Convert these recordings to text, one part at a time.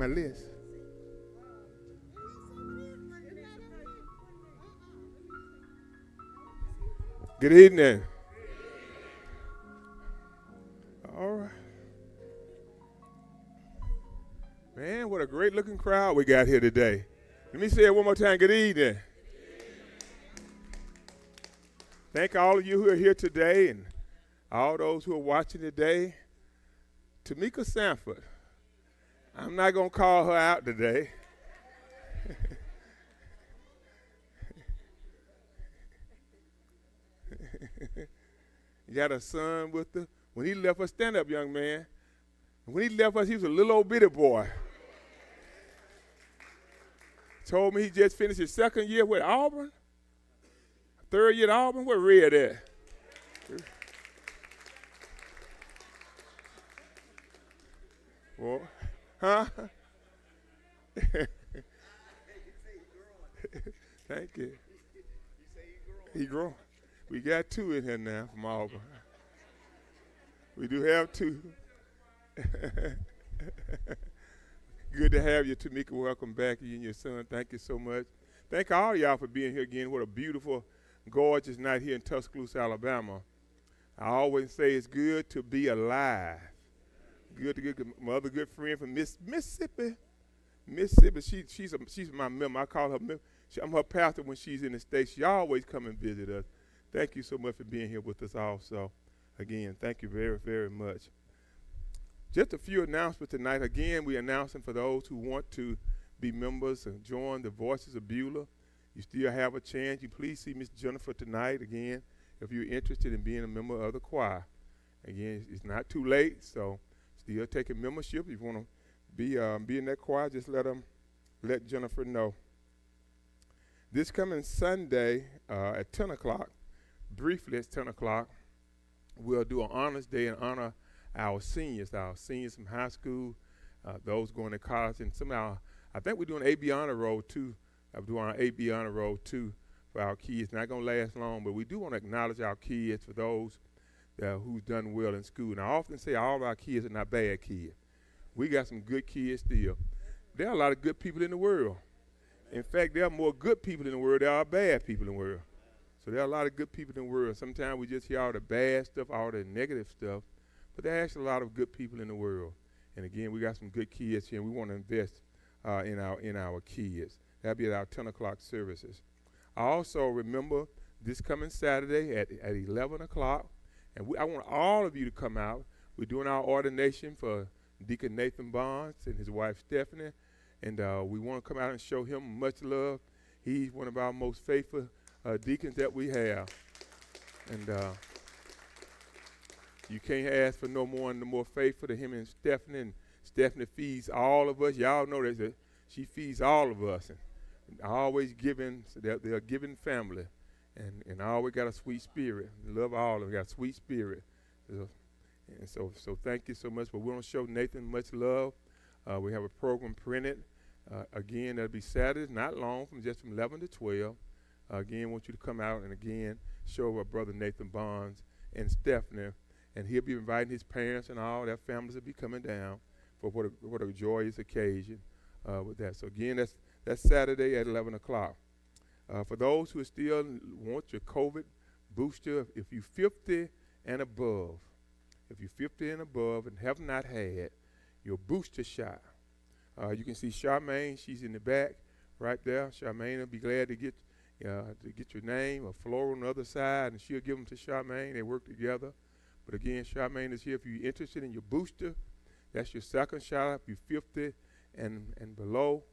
my list. Good evening. All right. Man, what a great looking crowd we got here today. Let me say it one more time. Good evening. Thank all of you who are here today and all those who are watching today. Tamika Sanford. I'm not going to call her out today. You got a son with her. When he left us, stand up, young man. When he left us, he was a little old bitty boy. Told me he just finished his second year with Auburn. Third year at Auburn. Where Red at? Well, huh? Thank you. He growing. We got two in here now from Auburn. We do have two. Good to have you, Tamika. Welcome back, you and your son. Thank you so much. Thank all y'all for being here again. What a beautiful, gorgeous night here in Tuscaloosa, Alabama. I always say it's good to be alive. Good to get my other good friend from Mississippi. She's my member. I call her. I'm her pastor when she's in the States. She always come and visit us. Thank you so much for being here with us also. Again, thank you very, very much. Just a few announcements tonight. Again, we're announcing for those who want to be members and join the Voices of Beulah. You still have a chance. You please see Miss Jennifer tonight. Again, if you're interested in being a member of the choir. Again, it's not too late, so still taking membership. If you want to be in that choir, just let Jennifer know. This coming Sunday at 10 o'clock, briefly at 10 o'clock, we'll do an honors day and honor our seniors from high school, those going to college, and somehow I think we're doing AB honor roll too. I'm doing our AB honor roll too for our kids. Not going to last long, but we do want to acknowledge our kids for those who's done well in school. And I often say all of our kids are not bad kids. We got some good kids still. There are a lot of good people in the world. In fact, there are more good people in the world than there are bad people in the world. So there are a lot of good people in the world. Sometimes we just hear all the bad stuff, all the negative stuff, but there are actually a lot of good people in the world. And again, we got some good kids here, and we want to invest in our kids. That'll be at our 10 o'clock services. I also remember this coming Saturday at 11 o'clock, and I want all of you to come out. We're doing our ordination for Deacon Nathan Bonds and his wife Stephanie, and we want to come out and show him much love. He's one of our most faithful deacons that we have, and you can't ask for no more and no more faithful than him and Stephanie. And Stephanie feeds all of us. Y'all know that she feeds all of us, and always giving. So they're a giving family, and always got a sweet spirit. Love all of them. Got a sweet spirit. And so thank you so much. But we want to show Nathan much love. We have a program printed. Again, that'll be Saturdays, not long, from 11 to 12. Again, want you to come out and again show our brother Nathan Bonds and Stephanie, and he'll be inviting his parents and all their families will be coming down for what a joyous occasion with that. So again, that's Saturday at 11 o'clock. For those who still want your COVID booster, if you're 50 and above, and have not had your booster shot, you can see Charmaine. She's in the back right there. Charmaine will be glad to get your name or Flora on the other side, and she'll give them to Charmaine. They work together. But again, Charmaine is here if you're interested in your booster. That's your second shot if you're 50 and below.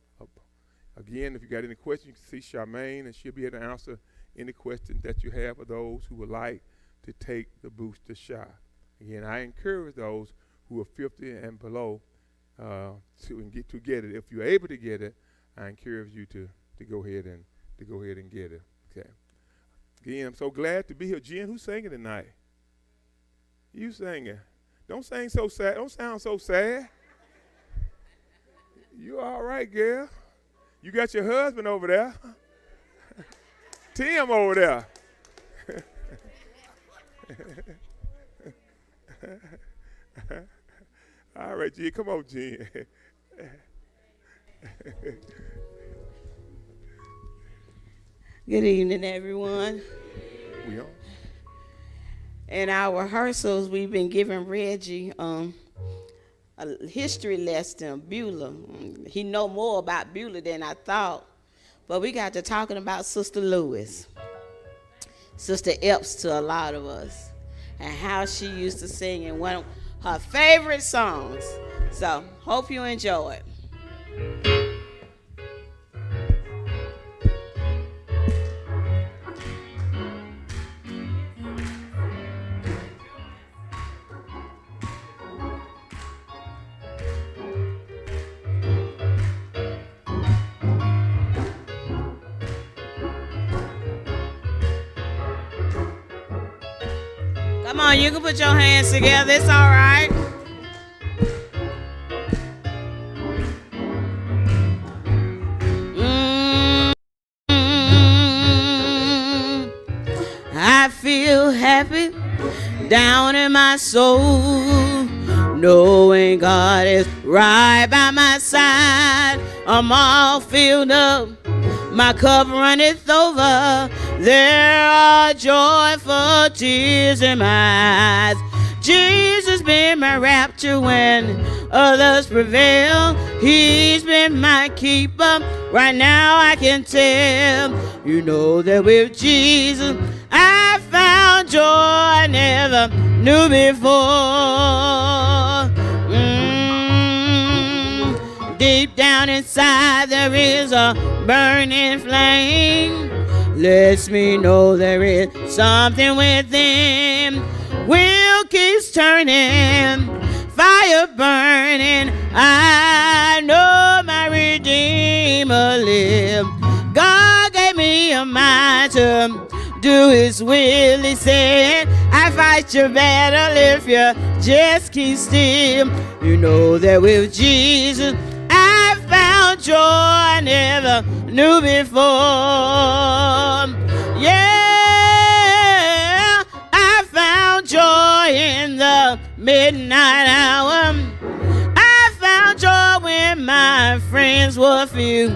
Again, if you got any questions, you can see Charmaine, and she'll be able to answer any questions that you have for those who would like to take the booster shot. Again, I encourage those who are 50 and below to get it. If you're able to get it, I encourage you to go ahead and get it. Okay. Again, I'm so glad to be here. Jen, who's singing tonight? You singing. Don't sing so sad. Don't sound so sad. You all right, girl? You got your husband over there. Tim over there. All right, Jen. Come on, Jen. Good evening, everyone. We on? In our rehearsals, we've been giving Reggie a history lesson, Beulah. He know more about Beulah than I thought. But we got to talking about Sister Lewis, Sister Epps to a lot of us, and how she used to sing in one of her favorite songs. So, hope you enjoy it. Come on, you can put your hands together. It's all right. I feel happy down in my soul, knowing God is right by my side. I'm all filled up, my cup runneth over. There are joyful tears in my eyes. Jesus been my rapture when others prevail. He's been my keeper. Right now I can tell. You know that with Jesus I found joy I never knew before. Deep down inside there is a burning flame. Lets me know there is something within. Wheel keeps turning, fire burning. I know my Redeemer lives. God gave me a mind to do His will. He said, I fight your battle if you just keep still. You know that with Jesus I found joy I never knew before. Yeah, I found joy in the midnight hour. I found joy when my friends were few.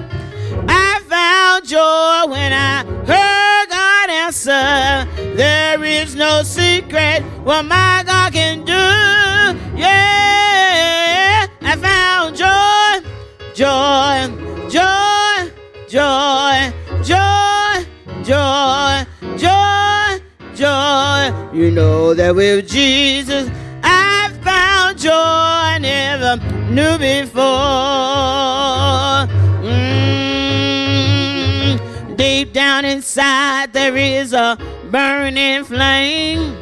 I found joy when I heard God answer. There is no secret what my God can do. Yeah, I found joy, joy, joy, joy, joy, joy, joy, joy. You know that with Jesus I found joy I never knew before. Deep down inside there is a burning flame.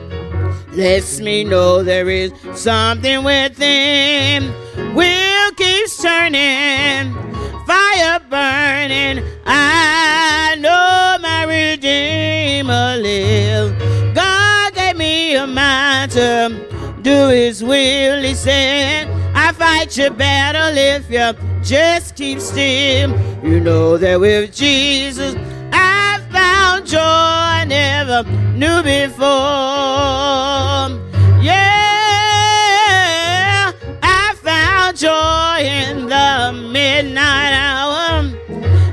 Lets me know there is something within. Wheel keeps turning, fire burning. I know my Redeemer lives. God gave me a mind to do His will. He said, I fight your battle if you just keep still. You know that with Jesus I found joy I never knew before. Yeah, I found joy in the midnight hour.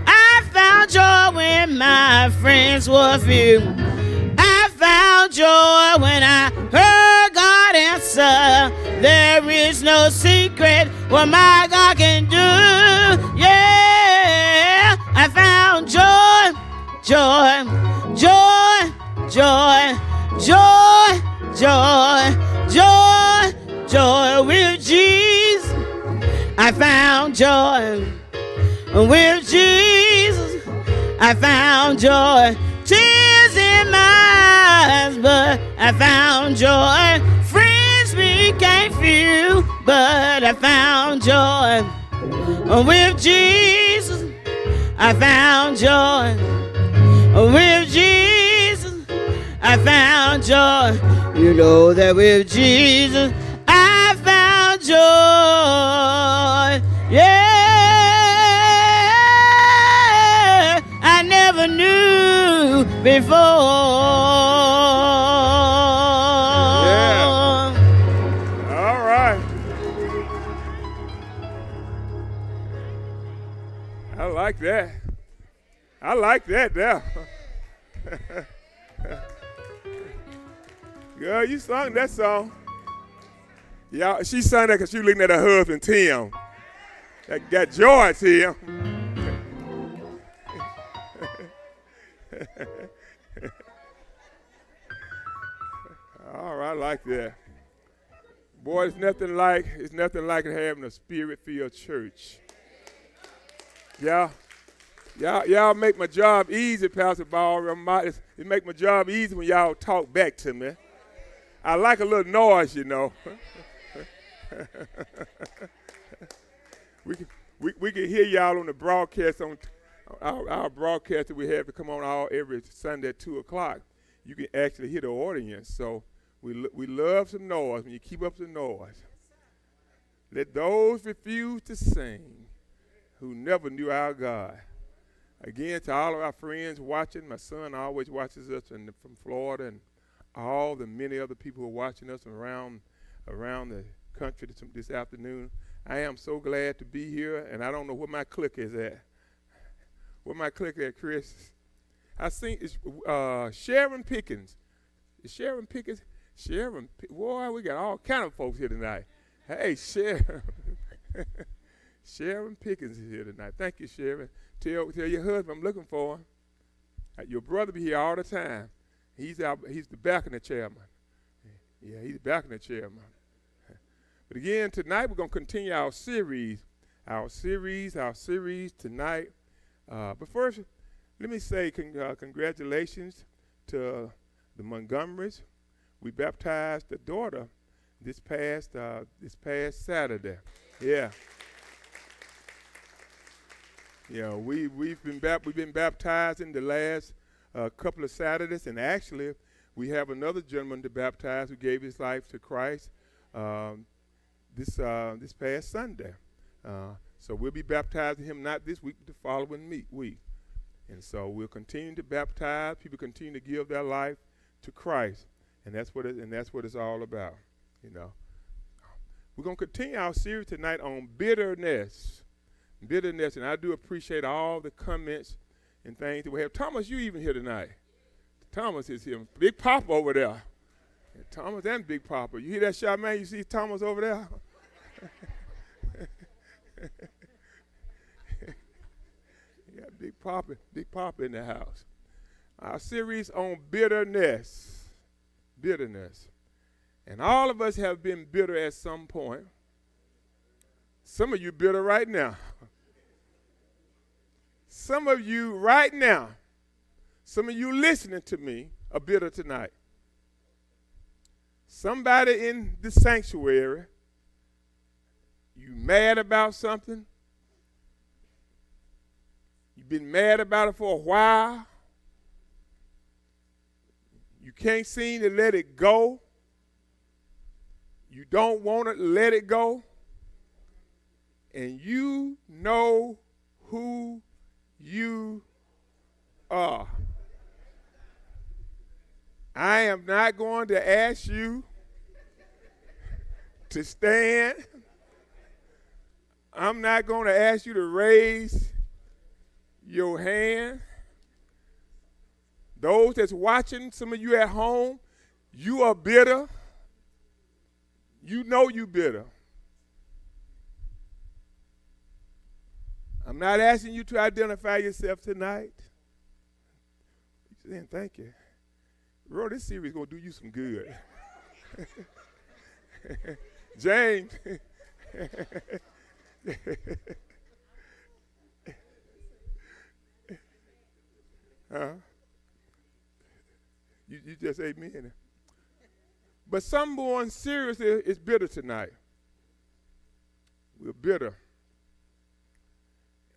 I found joy when my friends were few. I found joy when I heard God answer. There is no secret what my God can do. Yeah, I found joy, joy, joy, joy, joy, joy, joy, joy with Jesus. I found joy with Jesus. I found joy. Tears in my eyes, but I found joy. Friends became few, but I found joy. With Jesus, I found joy. With Jesus, I found joy. You know that with Jesus, I found joy. Yeah, I never knew before. like that. I like that now. Girl, you sung that song. Yeah, she sung that because she was looking at her husband, Tim. That got joy, Tim. All right, I like that. Boy, it's nothing like having a spirit-filled church. Y'all make my job easy, Pastor Ball. It make my job easy when y'all talk back to me. I like a little noise, you know. we can hear y'all on the broadcast, on our broadcast that we have to come on every Sunday at 2 o'clock. You can actually hear the audience. So we love some noise when you keep up the noise. Let those refuse to sing who never knew our God. Again, to all of our friends watching, my son always watches us from Florida, and all the many other people who are watching us around the country this afternoon. I am so glad to be here, and I don't know where my click is at. Where my click at, Chris? I think it's Sharon Pickens. Is Sharon Pickens? Boy, we got all kind of folks here tonight. Hey, Sharon. Sharon Pickens is here tonight. Thank you, Sharon. Tell your husband I'm looking for him. Your brother be here all the time. He's the balcony chairman. Yeah, he's the balcony chairman. But again, tonight we're going to continue our series tonight. But first, let me say congratulations to the Montgomerys. We baptized the daughter this past Saturday. Yeah. Yeah, we've been baptized in the last couple of Saturdays, and actually we have another gentleman to baptize who gave his life to Christ this past Sunday. So we'll be baptizing him not this week, but the following week. And so we'll continue to baptize. People continue to give their life to Christ, and that's what it's all about. You know, we're gonna continue our series tonight on bitterness, and I do appreciate all the comments and things that we have. Thomas, you even here tonight? Thomas is here. Big Papa over there. Yeah, Thomas and Big Papa. You hear that shot, man? You see Thomas over there? You got Big Papa in the house. Our series on bitterness. And all of us have been bitter at some point. Some of you bitter right now. Some of you right now, some of you listening to me are bitter tonight. Somebody in the sanctuary, you mad about something. You've been mad about it for a while. You can't seem to let it go. You don't want to let it go. And you know who you are. I am not going to ask you to stand. I'm not going to ask you to raise your hand. Those that's watching, some of you at home, you are bitter. You know you bitter. I'm not asking you to identify yourself tonight. Saying thank you. Bro, this series is going to do you some good. James. You just amen. But someone seriously is bitter tonight. We're bitter.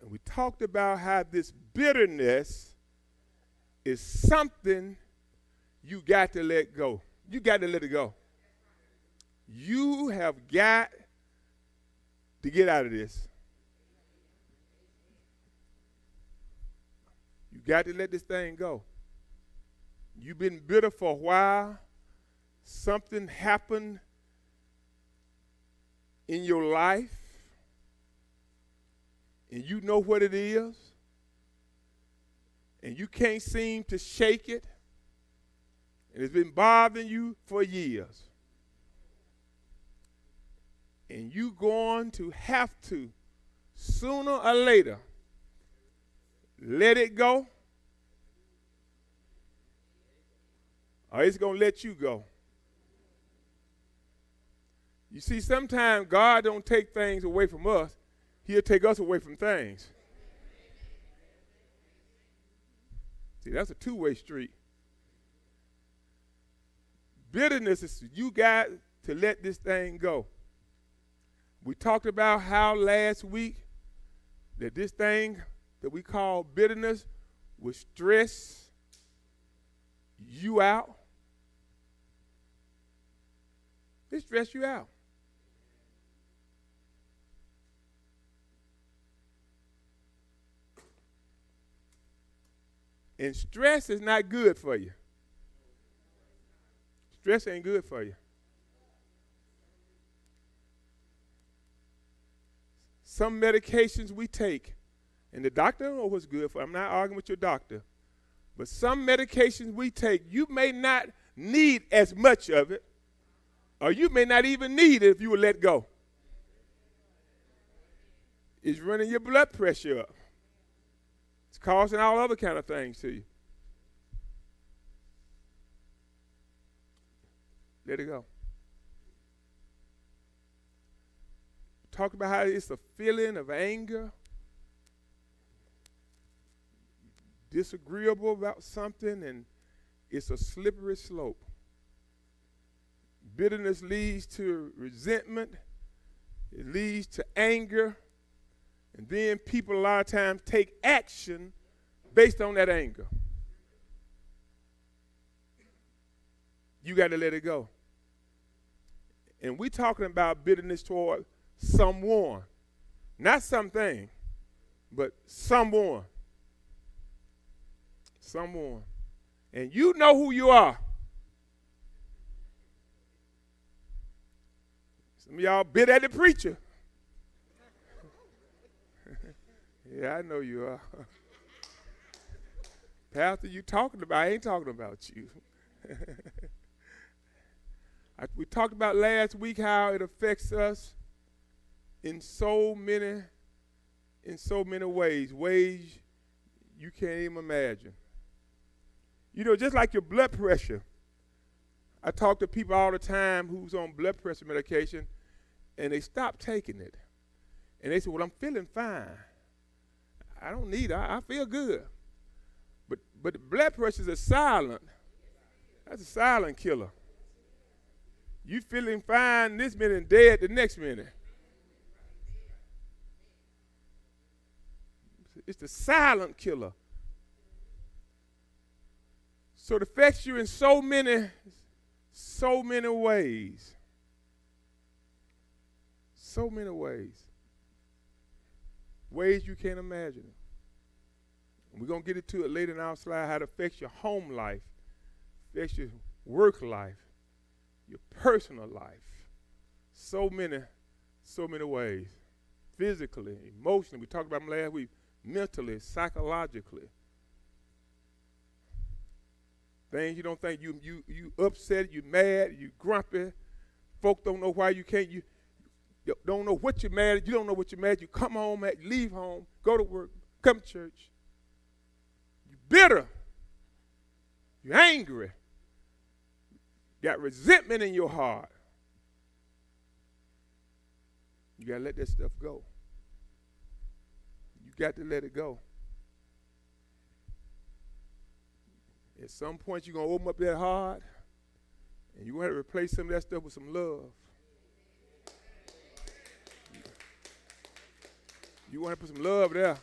And we talked about how this bitterness is something you got to let go. You got to let it go. You have got to get out of this. You got to let this thing go. You've been bitter for a while. Something happened in your life, and you know what it is. and you can't seem to shake it, and it's been bothering you for years, and you're going to have to, sooner or later, let it go, or it's going to let you go. You see, sometimes God don't take things away from us. He'll take us away from things. See, that's a two-way street. Bitterness is you got to let this thing go. We talked about how last week that this thing that we call bitterness will stress you out. It stress you out. And stress is not good for you. Stress ain't good for you. Some medications we take, and the doctor don't know what's good for. I'm not arguing with your doctor. But some medications we take, you may not need as much of it, or you may not even need it if you will let go. It's running your blood pressure up. It's causing all other kind of things to you. Let it go. Talk about how it's a feeling of anger, disagreeable about something, and it's a slippery slope. Bitterness leads to resentment. It leads to anger. And then people a lot of times take action based on that anger. You got to let it go. And we're talking about bitterness toward someone. Not something, but someone. Someone. And you know who you are. Some of y'all bitter at the preacher. Yeah, I know you are. Pastor, you talking about, I ain't talking about you. We talked about last week how it affects us in so many ways you can't even imagine. You know, just like your blood pressure. I talk to people all the time who's on blood pressure medication, and they stop taking it. And they say, well, I'm feeling fine. I don't need it. I feel good. But the blood pressure is silent. That's a silent killer. You feeling fine this minute and dead the next minute. It's the silent killer. So it affects you in so many ways. So many ways. Ways you can't imagine. We're going to get into it later in our slide, how it affects your home life, affects your work life, your personal life. So many ways. Physically, emotionally, we talked about them last week, mentally, psychologically. Things you don't think, you upset, you mad, you grumpy. Folk don't know why you can't, you don't know what you're mad at, you don't know what you're mad at. You come home, leave home, go to work, come to church. You're bitter. You're angry. You got resentment in your heart. You got to let that stuff go. You got to let it go. At some point, you're going to open up that heart, and you're going to replace some of that stuff with some love. You want to put some love there.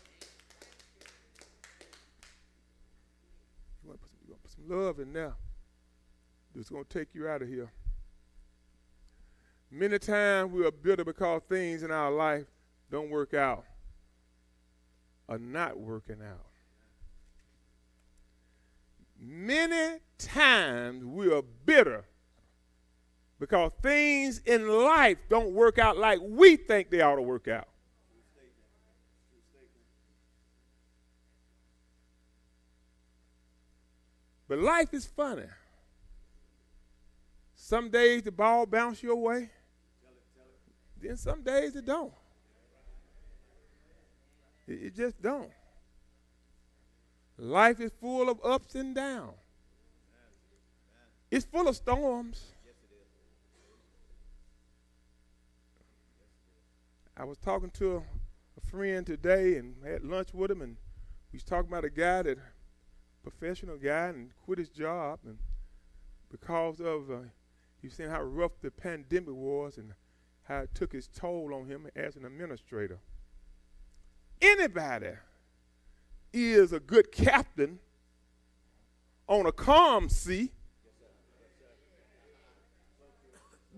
You want to put some love in there. It's going to take you out of here. Many times we are bitter because things in our life don't work out, are not working out. Many times we are bitter because things in life don't work out like we think they ought to work out. But life is funny. Some days the ball bounce your way. Then some days it don't. It just don't. Life is full of ups and downs. It's full of storms. I was talking to a friend today and had lunch with him, and we was talking about a guy that, professional guy, and quit his job, and because of he was saying how rough the pandemic was and how it took its toll on him as an administrator. Anybody is a good captain on a calm sea,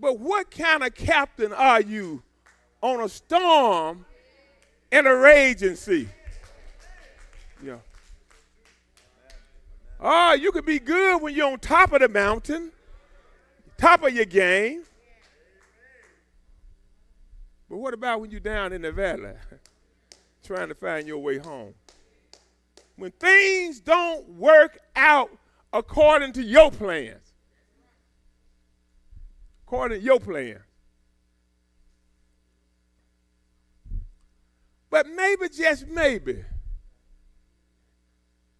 but what kind of captain are you on a storm and a raging sea? Yeah. Oh, you can be good when you're on top of the mountain, top of your game. But what about when you're down in the valley trying to find your way home? When things don't work out according to your plans. According to your plan. But maybe, just maybe,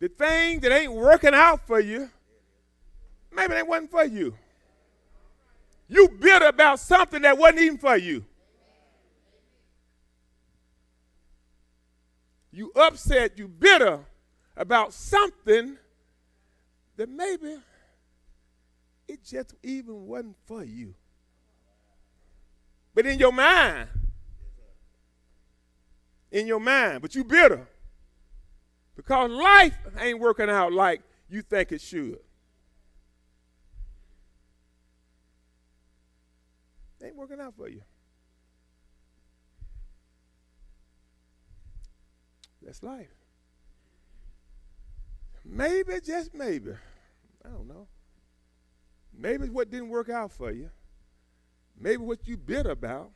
the thing that ain't working out for you, maybe that wasn't for you. You bitter about something that wasn't even for you. You upset, you bitter about something that maybe it just even wasn't for you. But in your mind, but you bitter because life ain't working out like you think it should. It ain't working out for you. That's life. Maybe, just maybe, I don't know. Maybe what didn't work out for you. Maybe what you bitter about.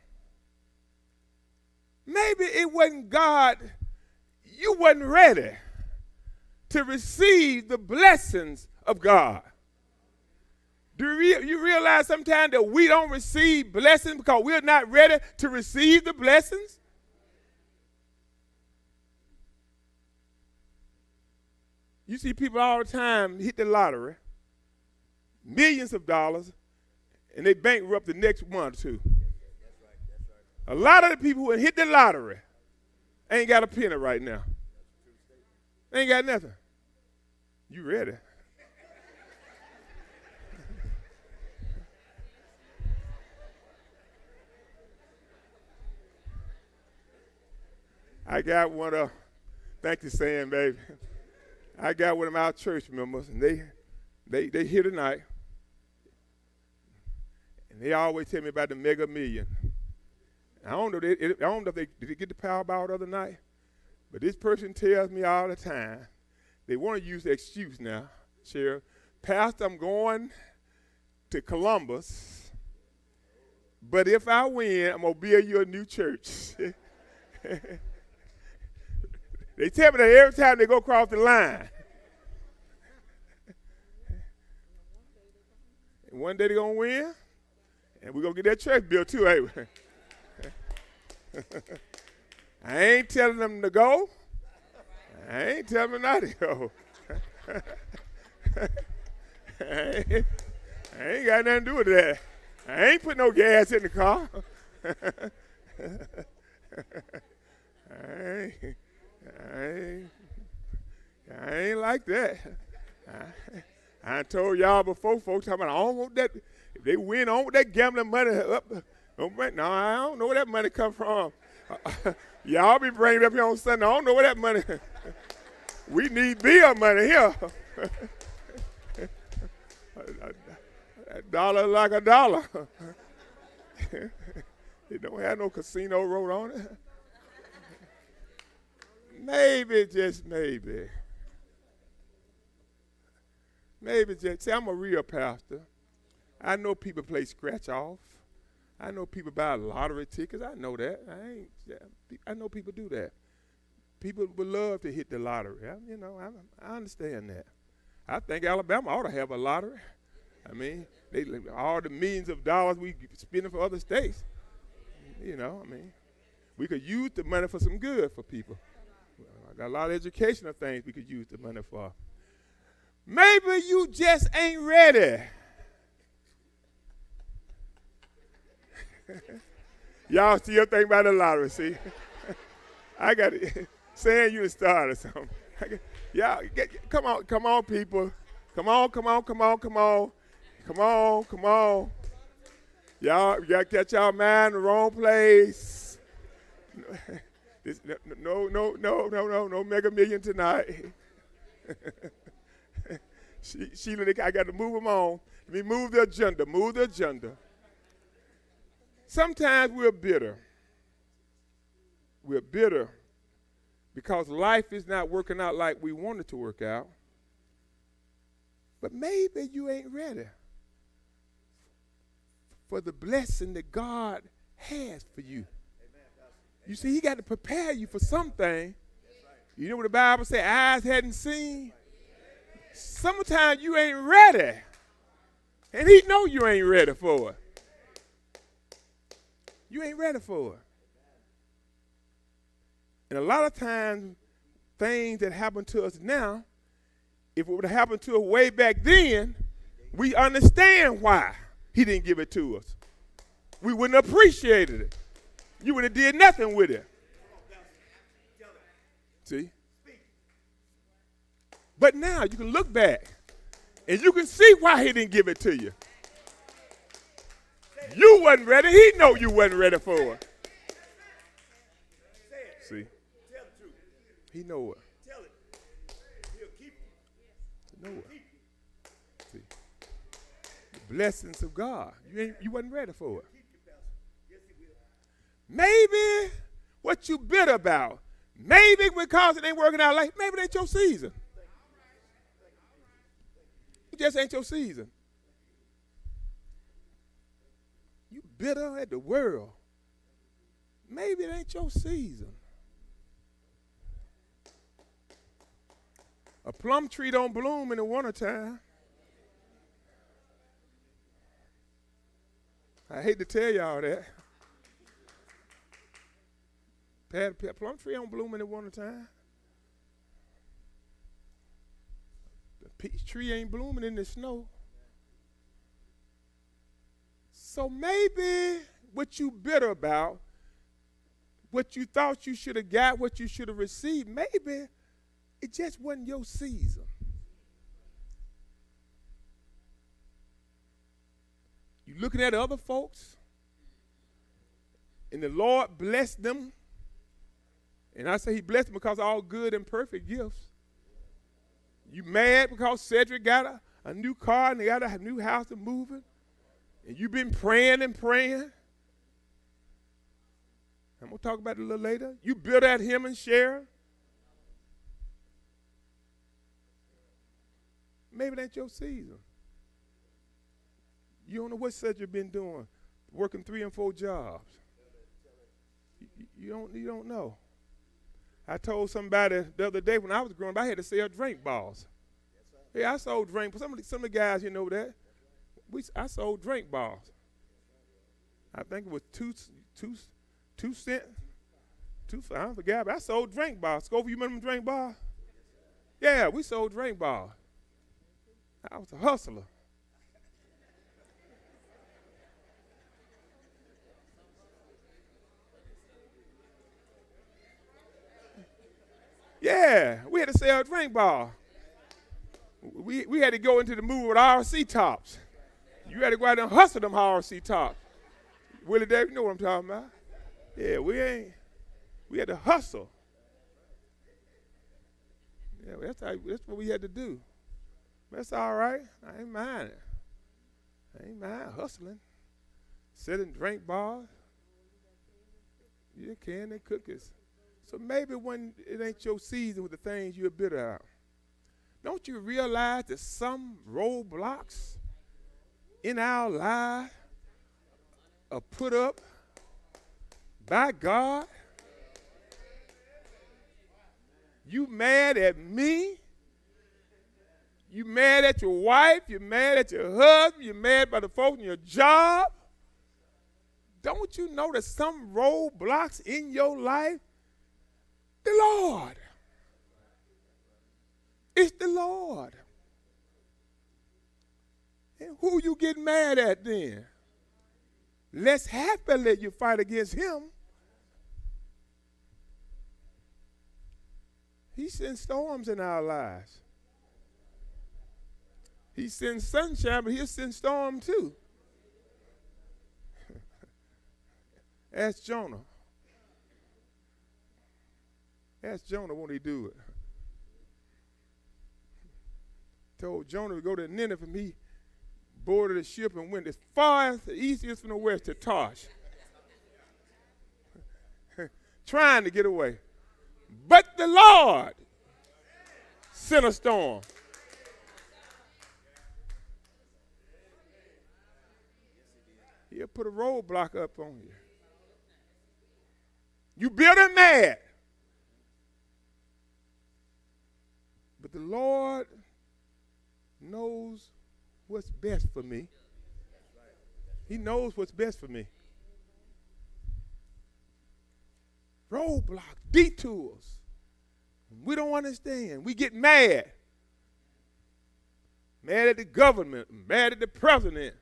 Maybe it wasn't God. You wasn't ready to receive the blessings of God. Do you realize sometimes that we don't receive blessings because we're not ready to receive the blessings? You see people all the time hit the lottery, millions of dollars, and they bankrupt the next month or two. A lot of the people who hit the lottery ain't got a penny right now. They ain't got nothing. You ready? I got one of, thank you, Sam, baby. I got one of our church members, and they here tonight, and they always tell me about the Mega Million. I don't know if they did they get the Powerball the other night, but this person tells me all the time they want to use the excuse now, Sheriff. Pastor, I'm going to Columbus, but if I win, I'm gonna build you a new church. They tell me that every time they go across the line. And one day they're going to win, and we're going to get that church built too, ain't we? I ain't telling them to go. I ain't telling them not to go. I ain't got nothing to do with that. I ain't put no gas in the car. I ain't like that. I told y'all before, folks talking about I don't want that. If they win, I don't want that gambling money up. No, I don't know where that money come from. Y'all be bringing it up here on Sunday. I don't know where that money. We need bill money here. A dollar like a dollar. It don't have no casino road on it. Maybe, just maybe. Maybe just, see, I'm a real pastor. I know people play scratch off. I know people buy lottery tickets. I know that. I know people do that. People would love to hit the lottery. I understand that. I think Alabama ought to have a lottery. I mean, all the millions of dollars we spending for other states. You know, I mean, we could use the money for some good for people. I got a lot of educational things we could use the money for. Maybe you just ain't ready. Y'all still think about the lottery, see? I got it. Saying you started something. Y'all, come on, people. Come on. Y'all, you got to catch y'all mind in the wrong place. No Mega Million tonight. Sheila, I got to move them on. Let me move the agenda. Sometimes we're bitter. We're bitter because life is not working out like we want it to work out. But maybe you ain't ready for the blessing that God has for you. You see, he got to prepare you for something. You know what the Bible says, eyes hadn't seen. Sometimes you ain't ready. And he know you ain't ready for it. You ain't ready for it. And a lot of times, things that happen to us now, if it would have happened to us way back then, we understand why he didn't give it to us. We wouldn't have appreciated it. You would have did nothing with it. See? But now you can look back and you can see why he didn't give it to you. You wasn't ready. He know you wasn't ready for it. See? He know it. He know it. See? The blessings of God. You wasn't ready for it. Maybe what you bitter about, maybe because it ain't working out like, maybe it ain't your season. It just ain't your season. You bitter at the world. Maybe it ain't your season. A plum tree don't bloom in the wintertime. I hate to tell y'all that. Plum tree don't bloom in the wintertime. The peach tree ain't blooming in the snow. So maybe what you bitter about, what you thought you should have got, what you should have received, maybe it just wasn't your season. You looking at other folks, and the Lord blessed them. And I say he blessed them because all good and perfect gifts. You mad because Cedric got a new car and they got a new house to move in? And you've been praying and praying. I'm going to talk about it a little later. You bitter at him and Sharon. Maybe it ain't your season. You don't know what Cedric been doing, working 3 and 4 jobs. You don't know. I told somebody the other day when I was growing up, I had to sell drink balls. Yeah, I sold drink. Some of the guys, you know that. I sold drink balls. I think it was 2 cents. I forgot, but I sold drink balls. Scope, you remember drink balls? Yeah, we sold drink balls. I was a hustler. Yeah, we had to sell drink ball. We had to go into the movie with RC tops. You had to go out and hustle them RC tops. Willie Davis, you know what I'm talking about? Yeah, we had to hustle. Yeah, that's what we had to do. That's all right. I ain't mind it. I ain't mind hustling. Selling drink bars. Yeah, candy cookies. So maybe when it ain't your season with the things you're bitter out, don't you realize that some roadblocks in our lives are put up by God? You mad at me? You mad at your wife, you're mad at your husband, you're mad by the folks in your job. Don't you know that some roadblocks in your life? The Lord. It's the Lord. And who you get mad at then? Less happily you fight against him. He sends storms in our lives. He sends sunshine, but he'll send storm too. Ask Jonah. Ask Jonah, won't he do it? Told Jonah to go to Nineveh, and he boarded a ship and went as far as the easiest from the west to Tarshish. Trying to get away. But the Lord sent a storm. He'll put a roadblock up on you. You build him mad. But the Lord knows what's best for me. He knows what's best for me. Roadblocks, detours. We don't understand. We get mad. Mad at the government, mad at the president.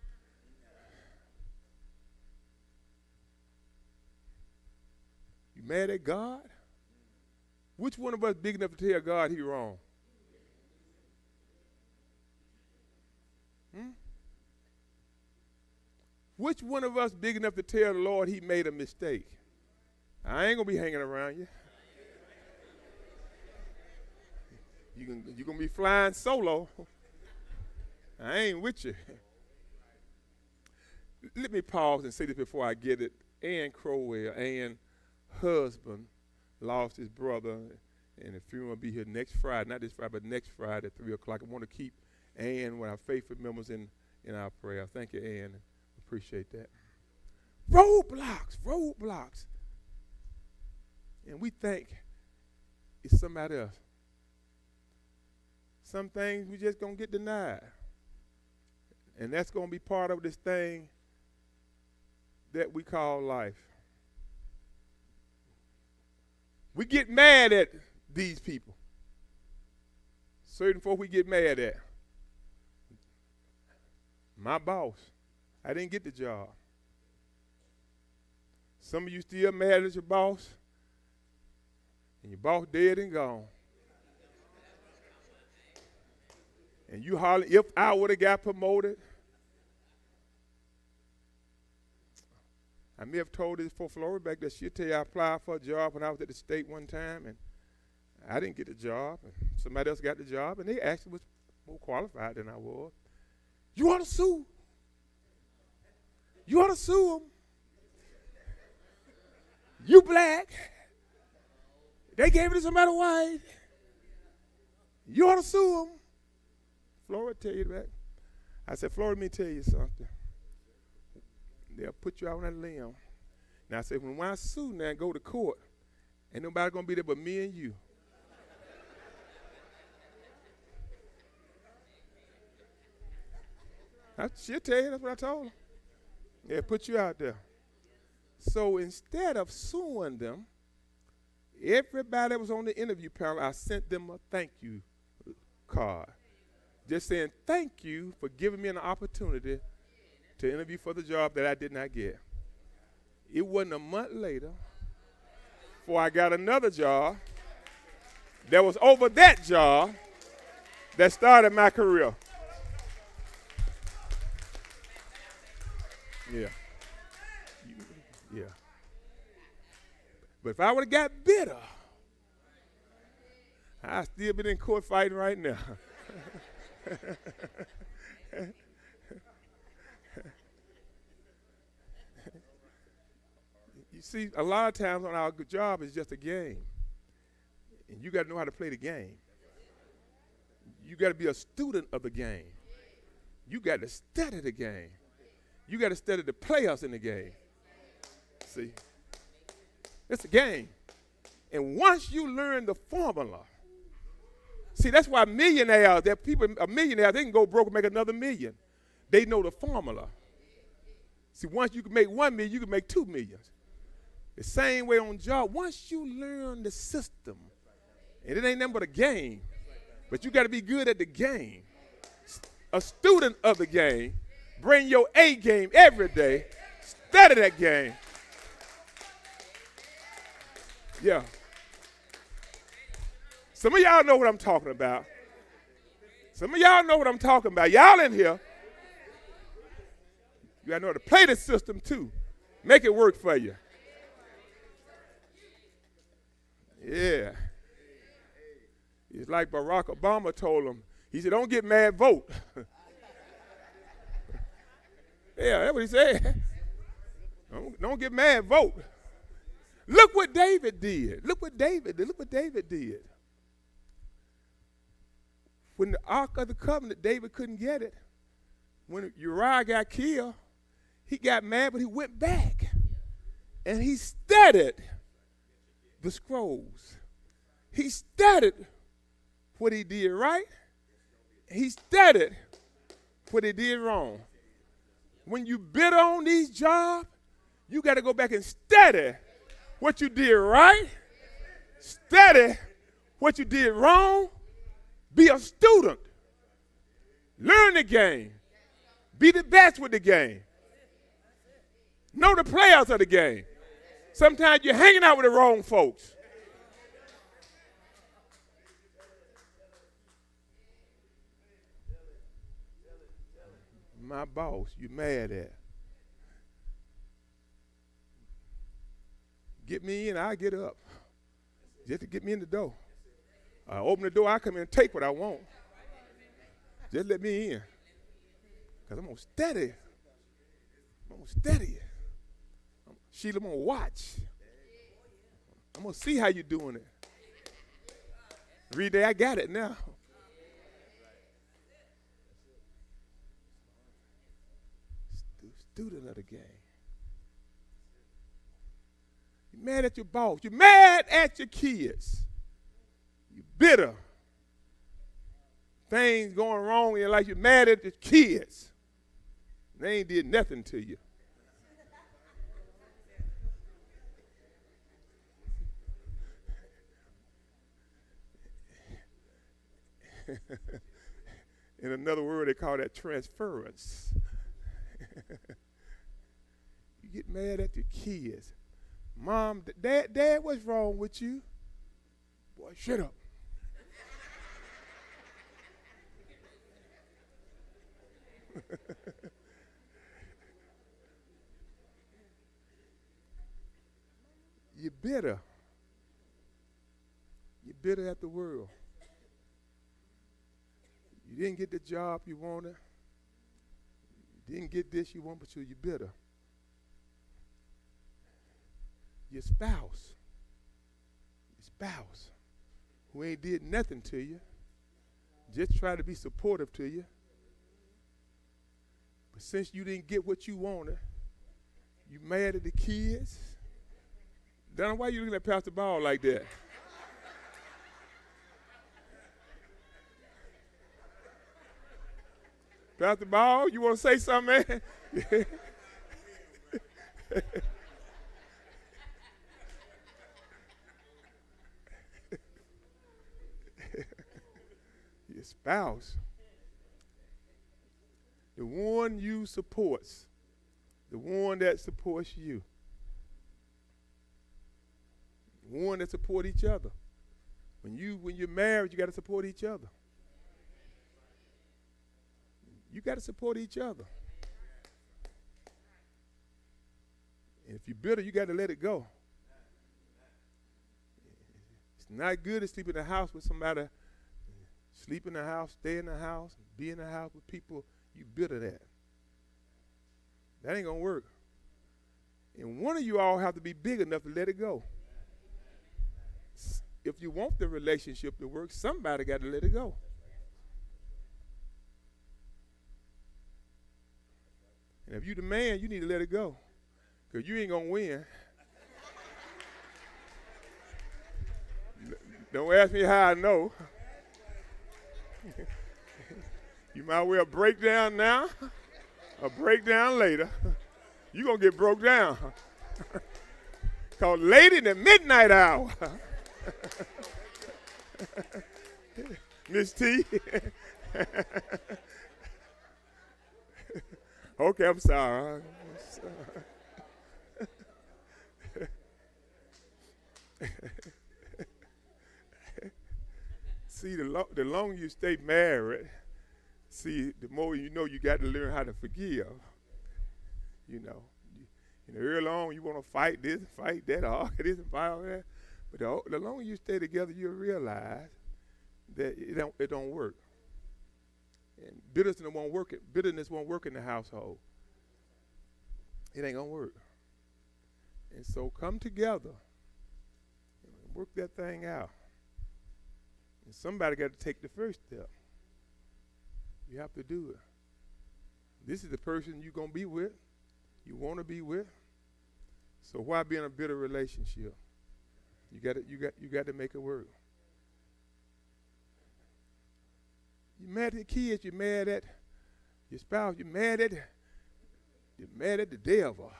You mad at God? Which one of us big enough to tell God he wrong? Which one of us big enough to tell the Lord he made a mistake? I ain't going to be hanging around you. You're going to be flying solo. I ain't with you. Let me pause and say this before I get it. Ann Crowell, Ann's husband, lost his brother, and the funeral will be here next Friday. Not this Friday, but next Friday at 3 o'clock. I want to keep Ann, one of our faithful members, in our prayer. Thank you, Ann. Appreciate that. Roadblocks. And we think it's somebody else. Some things we just going to get denied. And that's going to be part of this thing that we call life. We get mad at these people. Certain folk we get mad at. My boss. I didn't get the job. Some of you still mad at your boss, and your boss dead and gone. And you holler, if I would have got promoted. I may have told this for Florida back that she'll tell you I applied for a job when I was at the state one time, and I didn't get the job, and somebody else got the job, and they actually was more qualified than I was. You ought to sue. You ought to sue them. You black. They gave it to somebody white. You ought to sue them. Florida tell you that. I said, Florida, let me tell you something. They'll put you out on that limb. Now I said, when I sue now and go to court, ain't nobody gonna be there but me and you. She'll tell you, that's what I told her. Yeah, put you out there. So instead of suing them, everybody that was on the interview panel, I sent them a thank you card. Just saying thank you for giving me an opportunity to interview for the job that I did not get. It wasn't a month later before I got another job that was over that job that started my career. Yeah. Yeah. But if I would have got bitter, I'd still been in court fighting right now. You see, a lot of times on our job is just a game. And you got to know how to play the game. You got to be a student of the game. You got to study the game. You got to study the players in the game. See? It's a game. And once you learn the formula, See, that's why millionaires, that people are millionaires, they can go broke and make another million. They know the formula. See, once you can make 1 million, you can make 2 millions. The same way on job. Once you learn the system, and it ain't nothing but a game, but you got to be good at the game. A student of the game, bring your A game every day. Study that game. Yeah. Some of y'all know what I'm talking about. Some of y'all know what I'm talking about. Y'all in here. You got to know how to play the system too. Make it work for you. Yeah. It's like Barack Obama told him. He said, don't get mad, vote. Yeah, that's what he said. Don't get mad, vote. Look what David did. Look what David did. Look what David did. When the Ark of the Covenant, David couldn't get it. When Uriah got killed, he got mad, but he went back. And he studied the scrolls. He studied what he did right. He studied what he did wrong. When you bid on these jobs, you got to go back and study what you did right. Study what you did wrong. Be a student. Learn the game. Be the best with the game. Know the players of the game. Sometimes you're hanging out with the wrong folks. My boss, you mad at? Get me in, I get up. Just to get me in the door. I open the door, I come in and take what I want. Just let me in. Because I'm going to study. I'm going to study it. Sheila, I'm going to watch. I'm going to see how you're doing it. Every day I got it now. Student of the game. You're mad at your boss. You're mad at your kids. You're bitter. Things going wrong in your life. You're mad at the kids. They ain't did nothing to you. In another word, they call that transference. You get mad at your kids. Mom, Dad, what's wrong with you? Boy, shut up. You're bitter. You're bitter at the world. You didn't get the job you wanted. You didn't get this you want, but you're bitter. Your spouse, who ain't did nothing to you, just try to be supportive to you. But since you didn't get what you wanted, you mad at the kids. Donna, why are you looking at Pastor Ball like that? Pastor Ball, you want to say something, man? Your spouse, the one you supports, the one that supports you, the one that support each other. When you're married, you got to support each other. You got to support each other. And if you're bitter, you got to let it go. It's not good to sleep in the house with somebody. Sleep in the house, stay in the house, be in the house with people you bitter at. That ain't going to work. And one of you all have to be big enough to let it go. If you want the relationship to work, somebody got to let it go. And if you the man, you need to let it go. Because you ain't going to win. Don't ask me how I know. You might well break down now or break down later. You're going to get broke down. Called late in the midnight hour. Miss T. Okay, I'm sorry. See, the longer you stay married, see, the more you know you got to learn how to forgive. You know, early on you want to fight this, fight that, argue this, and fight all that. But the longer you stay together, you'll realize that it don't work. And bitterness won't work in the household. It ain't gonna work. And so come together and work that thing out. And somebody got to take the first step. You have to do it. This is the person you're gonna be with, you want to be with. So why be in a bitter relationship? You got to make it work. You're mad at your kids, you're mad at your spouse, you're mad at the devil.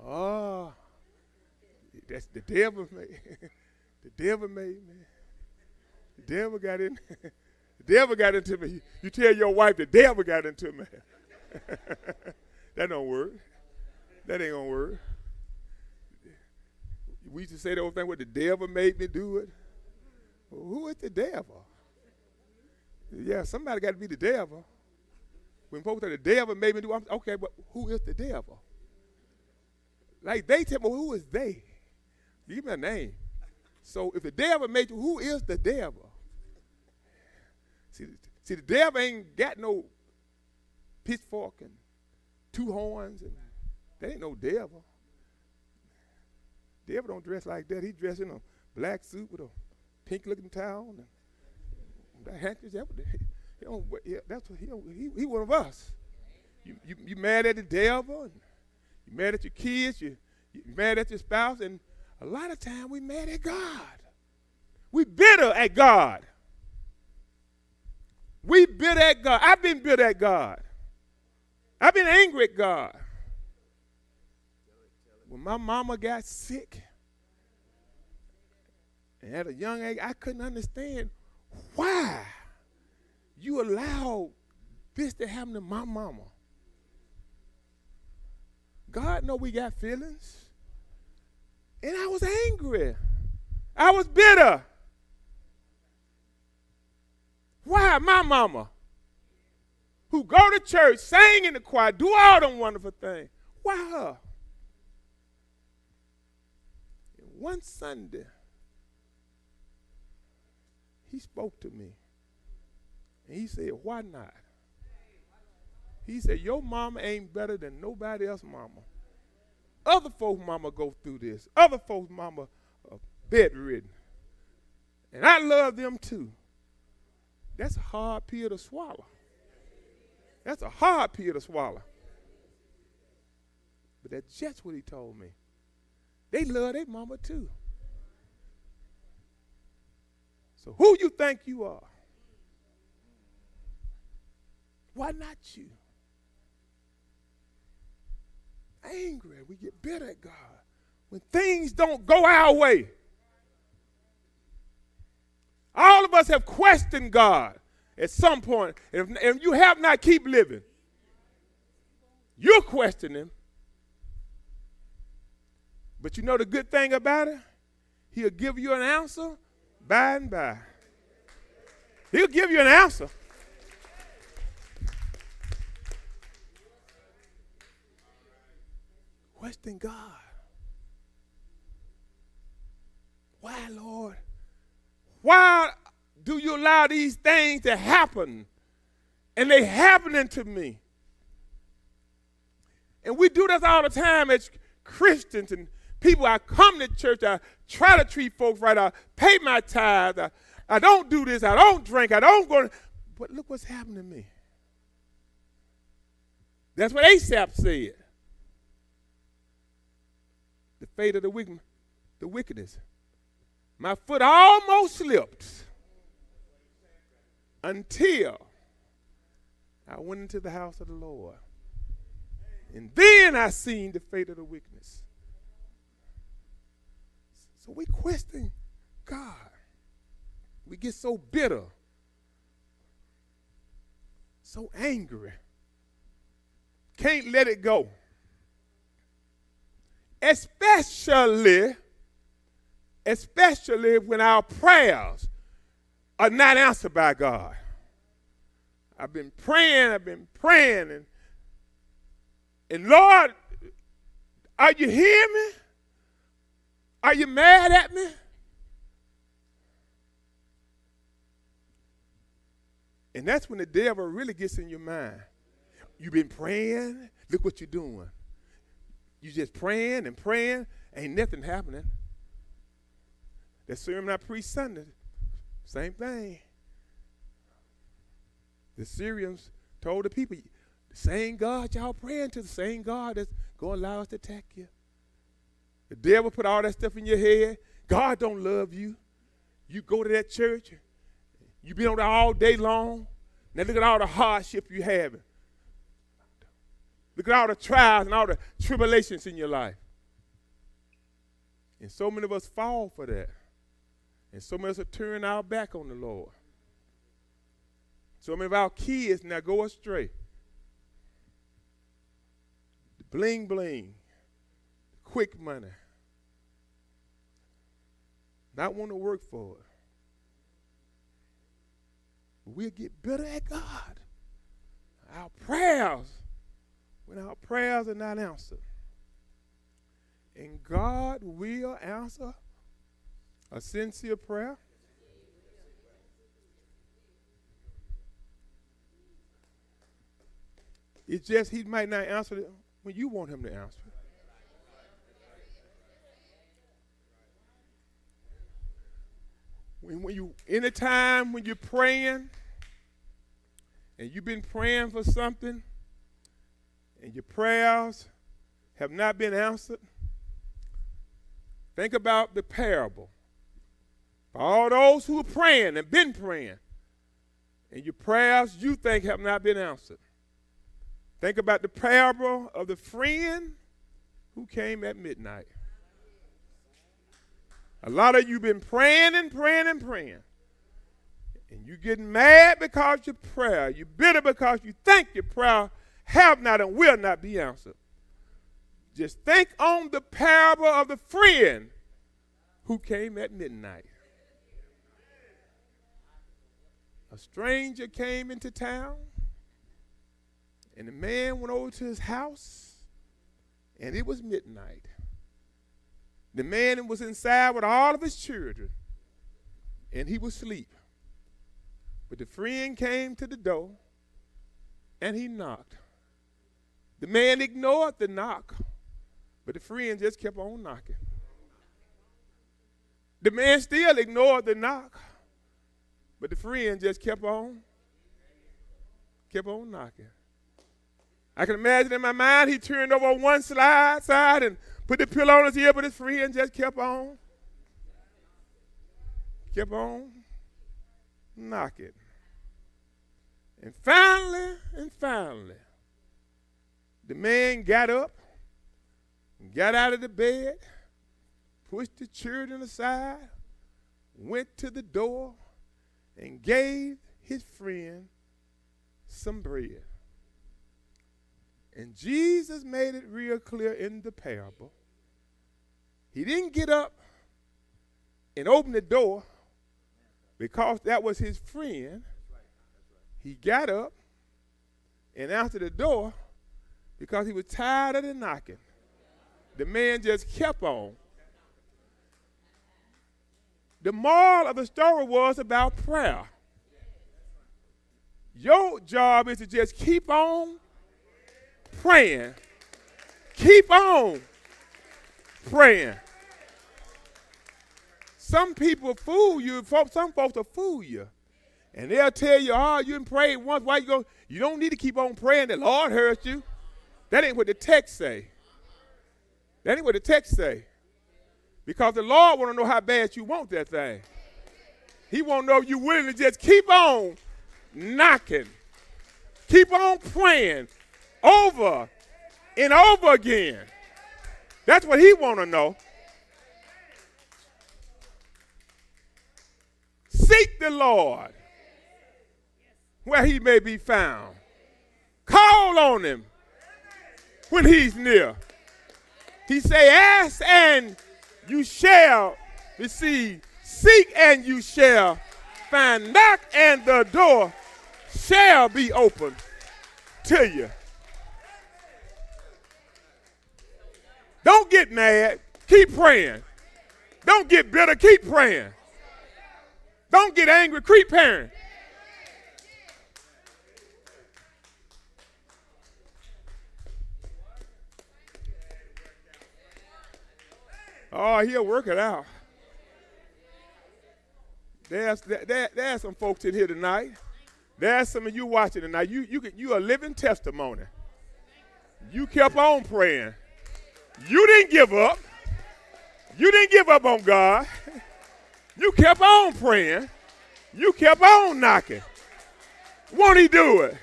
Oh, that's the devil made. The devil made me. The devil got in. The devil got into me. You tell your wife the devil got into me. That don't work. That ain't gonna work. We used to say the old thing where the devil made me do it. Well, who is the devil? Yeah, somebody got to be the devil. When folks say the devil made me do it, okay, but who is the devil? Like they tell me, well, who is they? Give me a name. So if the devil made you, who is the devil? See, the devil ain't got no pitchfork and two horns, and that ain't no devil. Devil don't dress like that. He dressed in a black suit with a pink-looking towel and that handkerchief. He one of us. You mad at the devil, and you mad at your kids, you mad at your spouse, and a lot of time we mad at God. We bitter at God. We bitter at God. I've been bitter at God. I've been angry at God. When my mama got sick, and at a young age, I couldn't understand why you allowed this to happen to my mama. God know we got feelings. And I was angry. I was bitter. Why my mama, who go to church, sing in the choir, do all them wonderful things, why her? And one Sunday, he spoke to me. And he said, why not? He said, your mama ain't better than nobody else's mama. Other folks' mama go through this. Other folks' mama are bedridden. And I love them too. That's a hard pill to swallow. That's a hard pill to swallow. But that's just what he told me. They love their mama too. So who you think you are? Why not you? Angry, we get bitter at God when things don't go our way. All of us have questioned God at some point. If you have not, keep living. You're questioning him. But you know the good thing about it? He'll give you an answer by and by. He'll give you an answer. Question God. Why, Lord? Why do you allow these things to happen? And they happening to me. And we do this all the time as Christians and people. I come to church, I try to treat folks right, I pay my tithes, I don't do this, I don't drink, I don't go. But look what's happened to me. That's what Asaph said. The fate of the wickedness. My foot almost slipped until I went into the house of the Lord. And then I seen the fate of the wickedness. So we question God. We get so bitter, so angry. Can't let it go. Especially when our prayers are not answered by God. I've been praying, and Lord, are you hearing me? Are you mad at me? And that's when the devil really gets in your mind. You've been praying, look what you're doing. You just praying and praying, ain't nothing happening. That sermon I preached Sunday, same thing. The Syrians told the people, the same God y'all praying to, the same God that's going to allow us to attack you. The devil put all that stuff in your head. God don't love you. You go to that church, you been on there all day long. Now look at all the hardship you having. Look at all the trials and all the tribulations in your life. And so many of us fall for that. And so many of us are turning our back on the Lord. So many of our kids now go astray. The bling bling, the quick money. Not want to work for it. We'll get better at God. Our prayers, when our prayers are not answered. And God will answer a sincere prayer. It's just he might not answer it when you want him to answer it. Anytime when you're praying and you've been praying for something and your prayers have not been answered, think about the parable. For all those who are praying and been praying and your prayers you think have not been answered. Think about the parable of the friend who came at midnight. A lot of you been praying and praying and praying. And you getting mad because your prayer. You're bitter because you think your prayer have not and will not be answered. Just think on the parable of the friend who came at midnight. A stranger came into town, and the man went over to his house, and it was midnight. The man was inside with all of his children, and he was asleep. But the friend came to the door, and he knocked. The man ignored the knock, but the friend just kept on knocking. The man still ignored the knock, but the friend just kept on knocking. I can imagine in my mind he turned over on one side and put the pillow on his ear, but his friend just kept on knocking. And finally, the man got up, got out of the bed, pushed the children aside, went to the door, and gave his friend some bread. And Jesus made it real clear in the parable. He didn't get up and open the door because that was his friend. He got up and answered the door because he was tired of the knocking. The man just kept on. The moral of the story was about prayer. Your job is to just keep on praying. Keep on praying. Some people fool you. Some folks will fool you. And they'll tell you, oh, you didn't pray once. Why you go? You don't need to keep on praying. The Lord heard you. That ain't what the text say. That ain't what the text say. Because the Lord want to know how bad you want that thing. He want to know if you're willing to just keep on knocking. Keep on praying over and over again. That's what he want to know. Seek the Lord where he may be found. Call on him when he's near. He say, ask and you shall receive. Seek and you shall find. Knock and the door shall be opened to you. Don't get mad. Keep praying. Don't get bitter. Keep praying. Don't get angry. Keep praying. Oh, he'll work it out. There's some folks in here tonight. There's some of you watching tonight. You a living testimony. You kept on praying. You didn't give up. You didn't give up on God. You kept on praying. You kept on knocking. Won't he do it?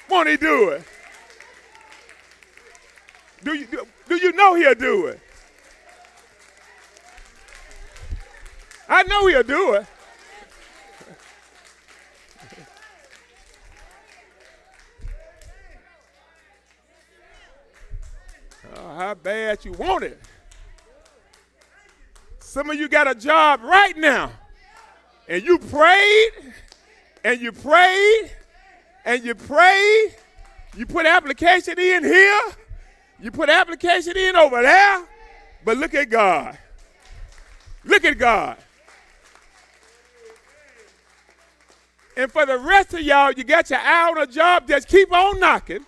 Won't he do it? Do you know he'll do it? I know he'll do it. Oh, how bad you want it. Some of you got a job right now, and you prayed, and you prayed, and you prayed. You put application in here. You put application in over there. But look at God. Look at God. And for the rest of y'all, you got your eye on a job. Just keep on knocking.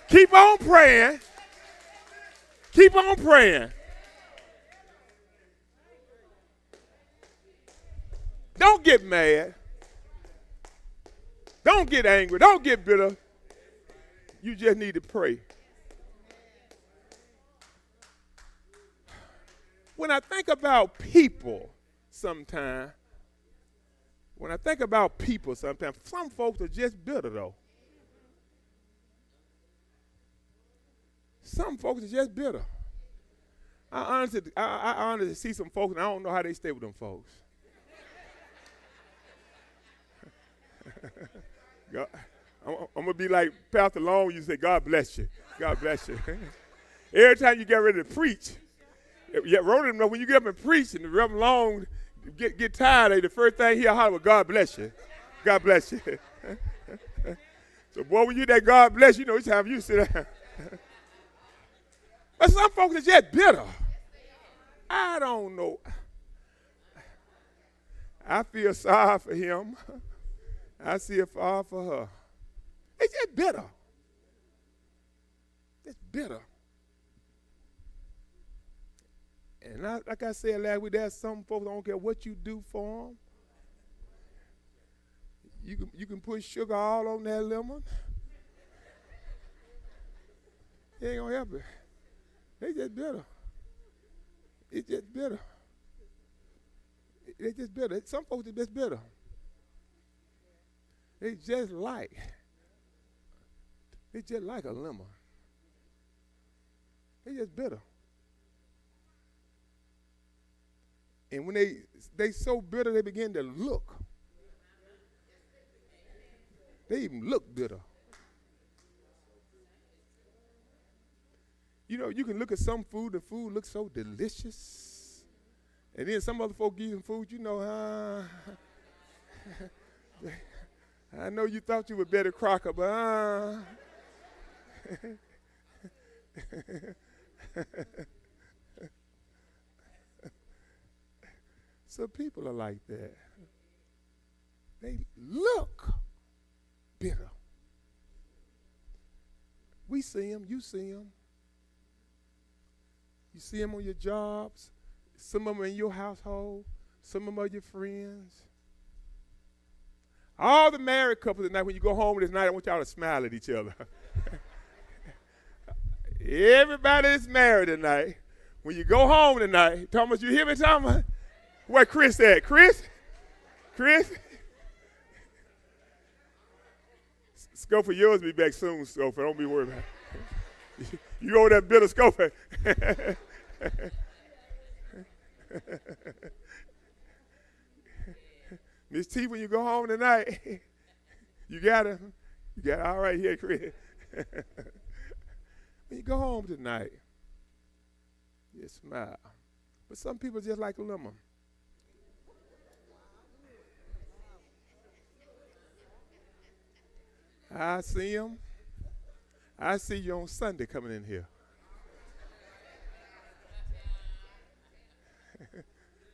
Keep on praying. Keep on praying. Don't get mad. Don't get angry. Don't get bitter. You just need to pray. When I think about people sometimes, some folks are just bitter though. Some folks are just bitter. I honestly see some folks, and I don't know how they stay with them folks. God, I'm going to be like Pastor Long, you say, God bless you. God bless you. Every time you get ready to preach, when you get up and preach, and the Reverend Long get tired, the first thing he'll holler, God bless you. God bless you. So, boy, when you that God bless you, it's time you sit down. But some folks are just bitter. I don't know. I feel sorry for him. I see a far for her. It's just bitter. It's bitter. And like I said last week, there's some folks, I don't care what you do for them. You can put sugar all on that lemon. It ain't gonna help it. They just bitter. It's just bitter. They just bitter. Some folks are just bitter. They just like a lemon. They just bitter. And when they so bitter, they begin to look. They even look bitter. You know, you can look at some food, and food looks so delicious. And then some other folk give you food, I know you thought you were Betty Crocker, but So people are like that. They look bitter. We see them, you see them. You see them on your jobs. Some of them in your household. Some of them are your friends. All the married couples tonight, when you go home this night, I want y'all to smile at each other. Everybody that's married tonight, When you go home tonight, Thomas, you hear me, Thomas? Where Chris at? Chris? Scoper, yours be back soon, Scoper. Don't be worried about it. You over that bitter Scoper. Miss T, when you go home tonight, you got it all right here, Chris. When you go home tonight, you smile. But some people just like lemon. I see them. I see you on Sunday coming in here.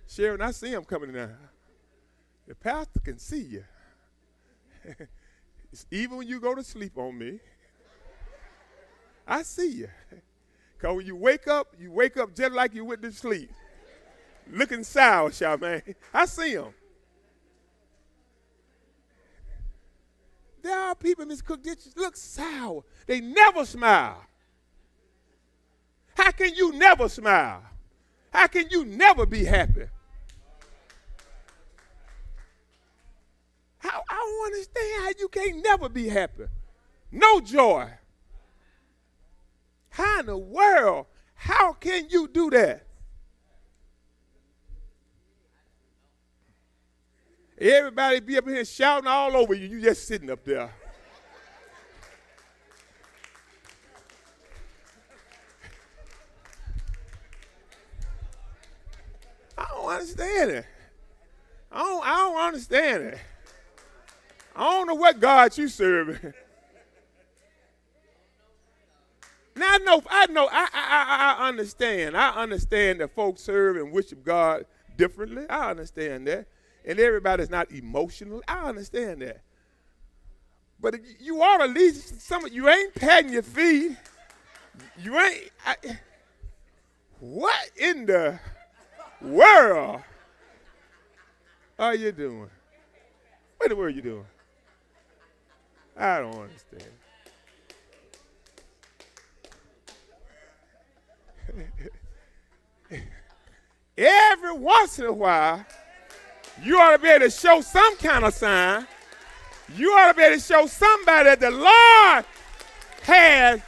Sharon, I see him coming in there. The pastor can see you. Even when you go to sleep on me, I see you. Because when you wake up just like you went to sleep. Looking sour, Charmaine. I see him. There are people, Miss Cook, that just look sour. They never smile. How can you never smile? How can you never be happy? I don't understand how you can't never be happy. No joy. How in the world, how can you do that? Everybody be up here shouting all over you. You just sitting up there. I don't understand it. I don't understand it. I don't know what God you serving. Now I understand. I understand that folks serve and worship God differently. I understand that. And everybody's not emotional. I understand that. But you ought to at least, you ain't patting your feet. You ain't, what in the world are you doing? What in the world are you doing? I don't understand. Every once in a while, you ought to be able to show some kind of sign. You ought to be able to show somebody that the Lord has.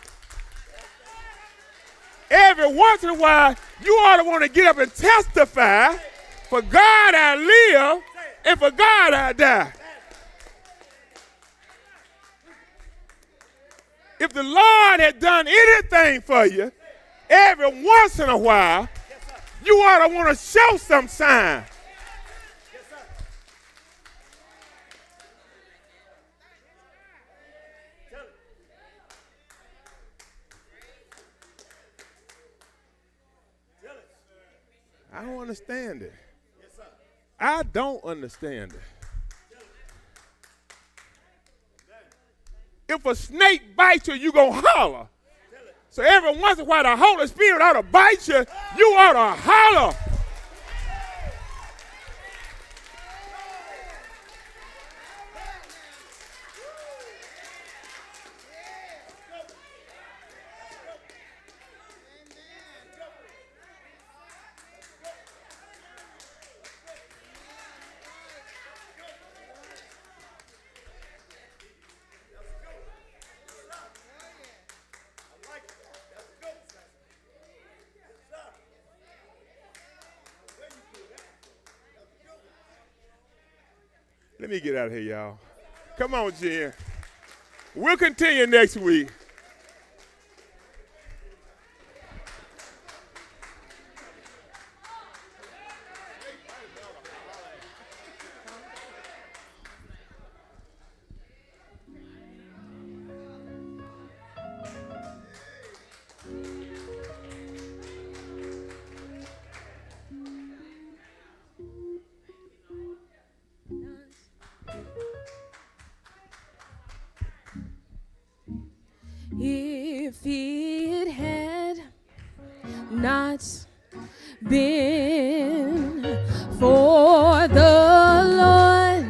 Every once in a while, you ought to want to get up and testify, for God I live and for God I die. If the Lord had done anything for you, every once in a while, you ought to want to show some sign. I don't understand it. I don't understand it. If a snake bites you, you gonna holler. So every once in a while, the Holy Spirit ought to bite you. You ought to holler. Let me get out of here, y'all. Come on, Jen. We'll continue next week. If it had not been for the Lord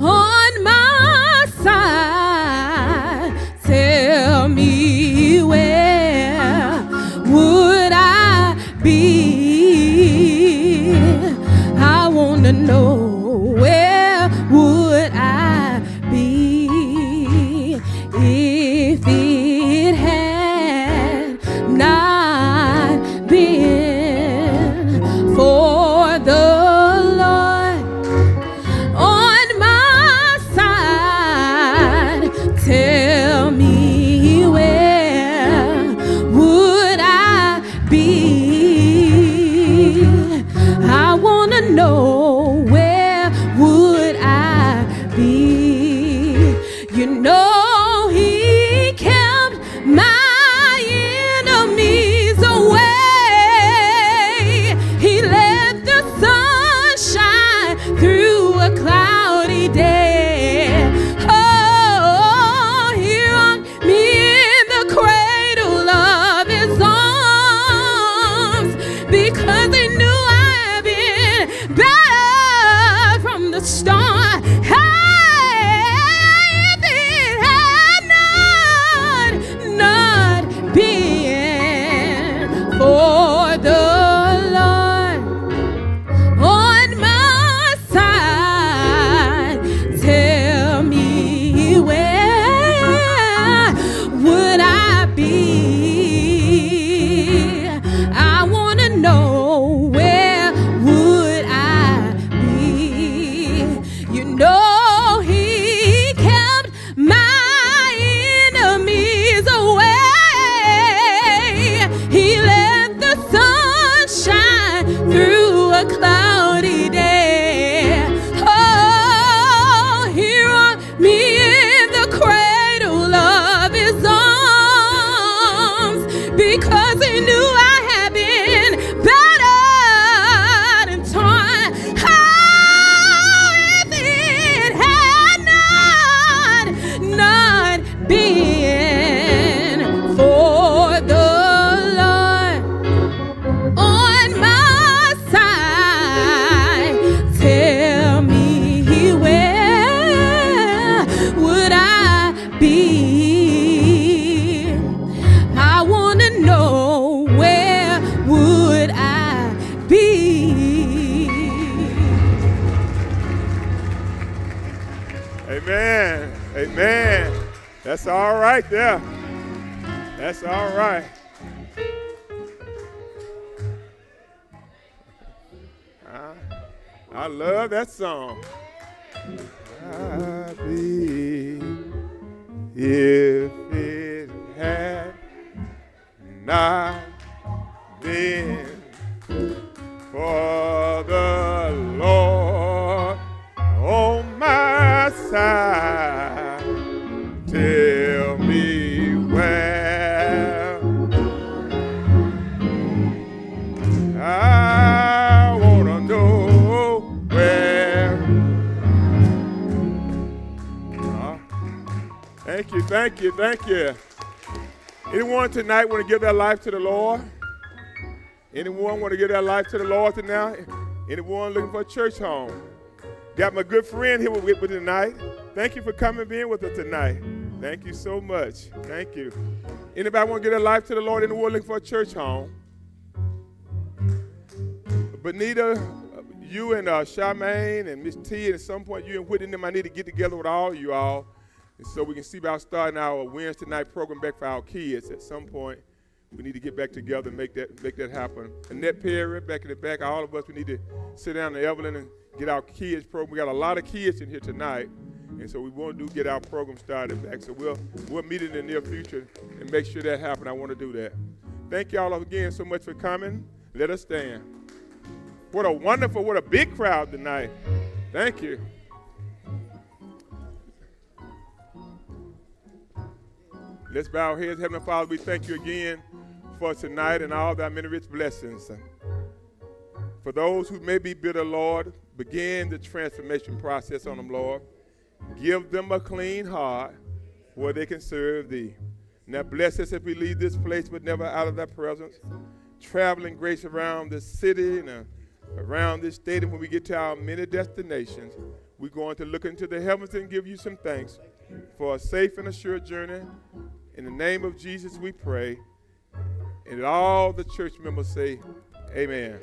on my side, tell me where would I he kept my enemies away. He let the sun shine through a cloudy day. Oh, he rocked me in the cradle of his arms because he knew I'd been better from the start. If it had not been for the Lord on my side, tell me where would I be? I want to know, where would I be? You know he kept my enemies away. He let the sun shine through a cloudy day. Oh, he rocked me in the cradle of his arms because he knew I had been battered and torn. Oh, if it had not been for the Lord on my side, tell me where would I be? I want to know, where would I be? Amen. Amen. That's all right there. That's all right. I love that song. I believe if it had not been for the Lord on my side, tell me where I want to know where. Thank you, thank you, thank you. Anyone tonight want to give their life to the Lord? Anyone want to give their life to the Lord tonight? Anyone looking for a church home? Got my good friend here with me tonight. Thank you for coming and being with us tonight. Thank you so much. Thank you. Anybody want to give their life to the Lord? Anyone looking for a church home? Benita, you and Charmaine and Miss T, and at some point you and Whitney and them, I need to get together with all you all, and so we can see about starting our Wednesday night program back for our kids. At some point, we need to get back together and make that happen. Annette Perry, back in the back, all of us, we need to sit down to Evelyn and get our kids program. We got a lot of kids in here tonight, and so we want to get our program started back. So we'll meet in the near future and make sure that happens. I want to do that. Thank y'all again so much for coming. Let us stand. What a big crowd tonight. Thank you. Let's bow our heads. Heavenly Father, we thank you again for tonight and all thy many rich blessings. For those who may be bitter, Lord, begin the transformation process on them, Lord. Give them a clean heart where they can serve thee. Now bless us if we leave this place but never out of thy presence. Traveling grace around this city and around this state, and when we get to our many destinations, we're going to look into the heavens and give you some thanks for a safe and assured journey. In the name of Jesus we pray. And all the church members say, amen.